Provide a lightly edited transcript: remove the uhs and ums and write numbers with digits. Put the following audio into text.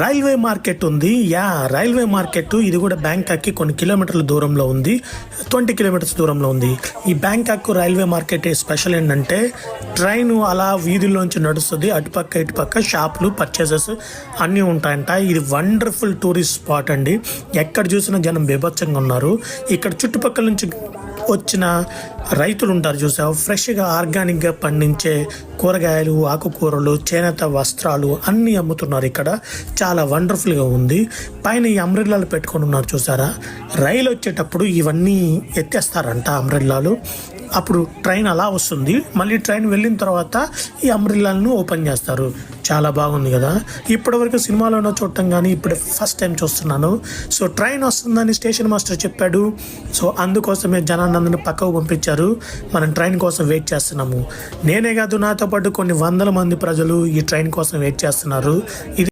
Railway market ఉంది. Railway market ఇది కూడా బ్యాంకాక్కి కొన్ని కిలోమీటర్ల దూరంలో ఉంది. 20 కిలోమీటర్స్ దూరంలో ఉంది. ఈ బ్యాంకాక్ రైల్వే మార్కెట్ స్పెషల్ ఏంటంటే ట్రైన్ అలా వీధుల్లోంచి నడుస్తుంది. అటుపక్క ఇటుపక్క షాపులు పర్చేసెస్ అన్నీ ఉంటాయంట. ఇది వండర్ఫుల్ టూరిస్ట్ స్పాట్ అండి. ఎక్కడ చూసినా జనం బీభత్సంగా ఉన్నారు. ఇక్కడ చుట్టుపక్కల నుంచి వచ్చిన రైతులు ఉంటారు చూసావు, ఫ్రెష్గా ఆర్గానిక్గా పండించే కూరగాయలు, ఆకుకూరలు, చేనేత వస్త్రాలు అన్నీ అమ్ముతున్నారు. ఇక్కడ చాలా వండర్ఫుల్గా ఉంది. పైన ఈ అంబ్రెల్లాలు పెట్టుకొని ఉన్నారు చూసారా. రైలు వచ్చేటప్పుడు ఇవన్నీ ఎత్తేస్తారంట అంబ్రెల్లాలు. అప్పుడు ట్రైన్ అలా వస్తుంది. మళ్ళీ ట్రైన్ వెళ్ళిన తర్వాత ఈ అంబ్రెల్లాలను ఓపెన్ చేస్తారు. చాలా బాగుంది కదా. ఇప్పటివరకు సినిమాలోనో చూడటం కానీ ఇప్పుడు ఫస్ట్ టైం చూస్తున్నాను. సో ట్రైన్ వస్తుందని స్టేషన్ మాస్టర్ చెప్పాడు. సో అందుకోసమే జనానందరిని పక్కకు పంపించారు. మనం ట్రైన్ కోసం వెయిట్ చేస్తున్నాము. నేనే కాదు, నాతో పాటు కొన్ని వందల మంది ప్రజలు ఈ ట్రైన్ కోసం వెయిట్ చేస్తున్నారు. ఇది